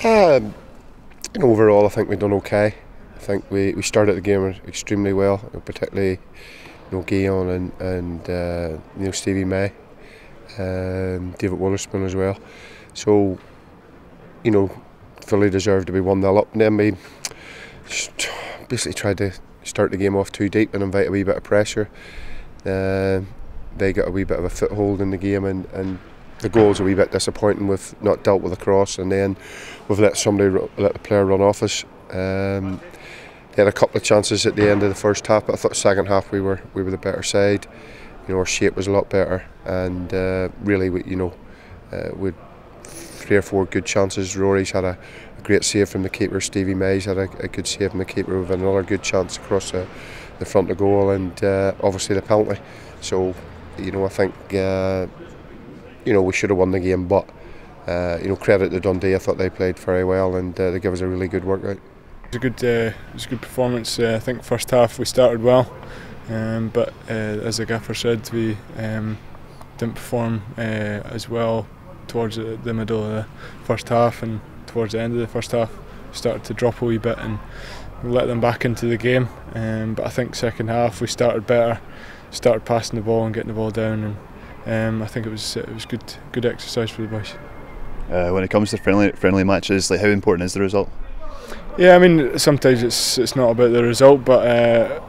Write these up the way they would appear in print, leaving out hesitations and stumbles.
Um, Overall, I think we've done okay. I think we started the game extremely well, particularly Guion and Stevie May, David Wotherspoon as well. So fully deserved to be 1-0 up. And then we basically tried to start the game off too deep and invite a wee bit of pressure. They got a wee bit of a foothold in the game, and the goal's a wee bit disappointing. We've not dealt with a cross, and then we've let the player run off us. They had a couple of chances at the end of the first half, but I thought second half we were the better side. Our shape was a lot better, and really we had 3 or 4 good chances. Rory's had a great save from the keeper. Stevie May's had a good save from the keeper. We've had another good chance across the front of goal, and obviously the penalty. So I think we should have won the game, but credit to Dundee. I thought they played very well, and they gave us a really good workout. It was a good performance. I think first half we started well, but as the gaffer said, we didn't perform as well towards the middle of the first half, and towards the end of the first half we started to drop a wee bit and let them back into the game. But I think second half we started better, started passing the ball and getting the ball down, and I think it was good exercise for the boys. When it comes to friendly matches, how important is the result? Yeah, I mean sometimes it's not about the result, but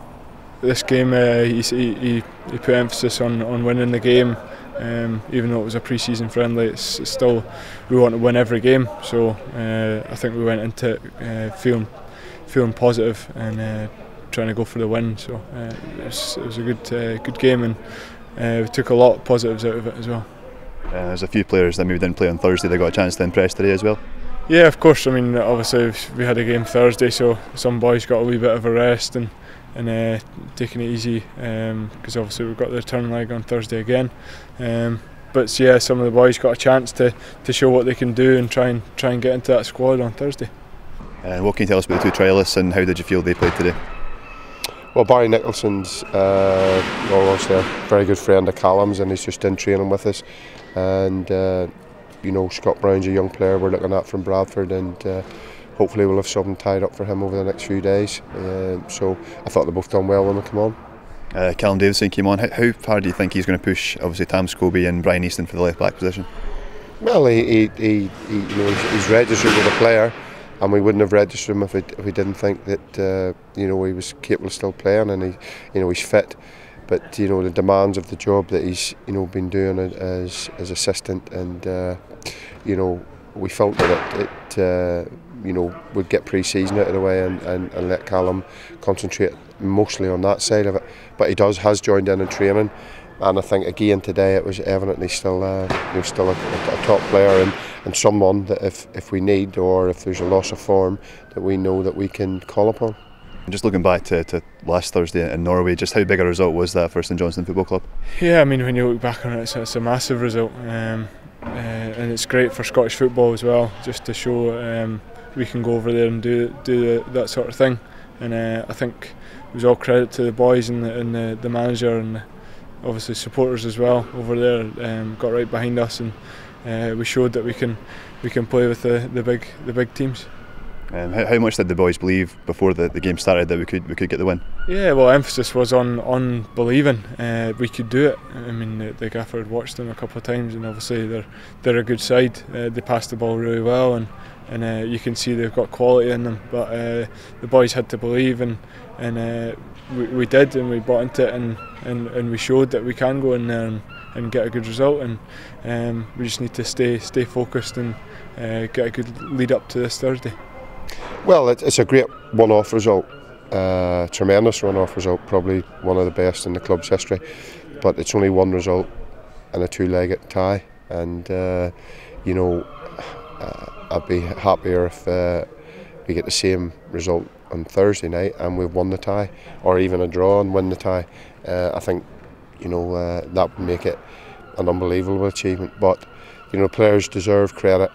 this game he put emphasis on winning the game. Even though it was a pre-season friendly, it's still we want to win every game. So I think we went into it feeling positive and trying to go for the win. So it was a good game, and we took a lot of positives out of it as well. There's a few players that maybe didn't play on Thursday that got a chance to impress today as well. Yeah, of course. I mean, obviously we had a game Thursday, so some boys got a wee bit of a rest and taking it easy, because obviously we've got the return leg on Thursday again. But yeah, some of the boys got a chance to show what they can do and try and get into that squad on Thursday. What can you tell us about the 2 trialists, and how did you feel they played today? Well, Barry Nicholson's obviously a very good friend of Callum's, and he's just in training with us. And Scott Brown's a young player we're looking at from Bradford, and hopefully we'll have something tied up for him over the next few days. So I thought they both done well when they come on. Callum Davison came on. How far do you think he's going to push, obviously, Tam Scobie and Brian Easton for the left back position? Well, he's registered with a player, and we wouldn't have registered him if we didn't think that he was capable of still playing, and he's fit. But the demands of the job that he's been doing as assistant, and we felt that it would get pre-season out of the way and let Callum concentrate mostly on that side of it. But he has joined in training, and I think again today it was evidently still a top player, and someone that if we need, or if there's a loss of form, that we know that we can call upon. Just looking back to last Thursday in Norway, just how big a result was that for St Johnstone Football Club? Yeah, I mean when you look back on it, it's a massive result, and it's great for Scottish football as well, just to show we can go over there and do that sort of thing. And I think it was all credit to the boys and the manager, and obviously supporters as well over there. Got right behind us, and we showed that we can play with the big teams. How much did the boys believe before the game started that we could get the win? Yeah, well, emphasis was on believing we could do it. I mean, the gaffer had watched them a couple of times, and obviously they're a good side. They pass the ball really well, and you can see they've got quality in them. But the boys had to believe, and we did, and we bought into it, and we showed that we can go in there and get a good result. And we just need to stay focused and get a good lead up to this Thursday. Well, it's a great one-off result, tremendous one-off result, probably one of the best in the club's history. But it's only one result and a 2-legged tie, and I'd be happier if we get the same result on Thursday night and we've won the tie, or even a draw and win the tie. I think that would make it an unbelievable achievement. But players deserve credit.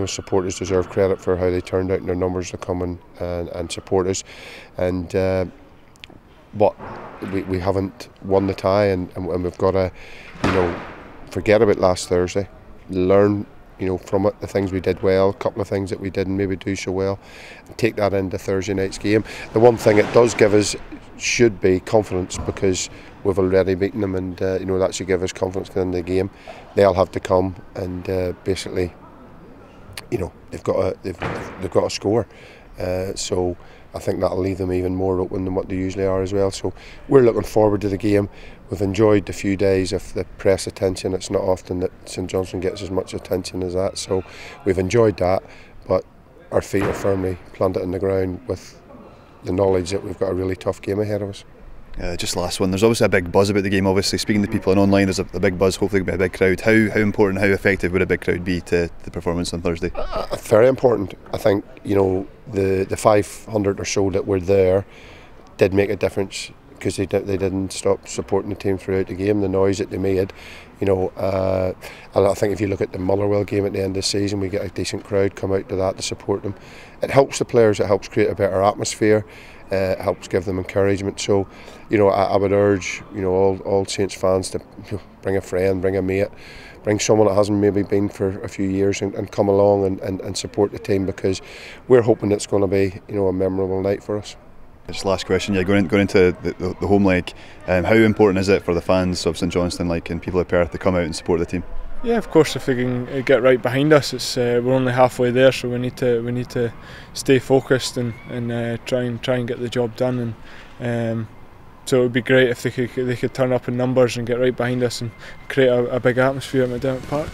Supporters deserve credit for how they turned out in their numbers to come and support us. And but we haven't won the tie, and we've got to forget about last Thursday, learn from it, the things we did well, a couple of things that we didn't maybe do so well, and take that into Thursday night's game. The one thing it does give us should be confidence, because we've already beaten them, and that should give us confidence going into the game. They'll have to come and basically, they've got to score. So I think that'll leave them even more open than what they usually are as well. So we're looking forward to the game. We've enjoyed the few days of the press attention. It's not often that St Johnstone gets as much attention as that, so we've enjoyed that, but our feet are firmly planted in the ground with the knowledge that we've got a really tough game ahead of us. Just last one, there's obviously a big buzz about the game. Obviously, speaking to people and online, there's a big buzz. Hopefully there'll be a big crowd. How important, how effective would a big crowd be to the performance on Thursday? Very important. I think the 500 or so that were there did make a difference, because they didn't stop supporting the team throughout the game. The noise that they made, and I think if you look at the Motherwell game at the end of the season, we get a decent crowd come out to that to support them. It helps the players. It helps create a better atmosphere. It helps give them encouragement. So, I would urge, all Saints fans to bring a friend, bring a mate, bring someone that hasn't maybe been for a few years, and come along and support the team, because we're hoping it's going to be, a memorable night for us. Just last question, going into the home leg, how important is it for the fans of St Johnstone, and people of Perth, to come out and support the team? Yeah, of course. If they can get right behind us, it's we're only halfway there, so we need to stay focused and try and get the job done. And so it would be great if they could turn up in numbers and get right behind us and create a big atmosphere at McDermott Park.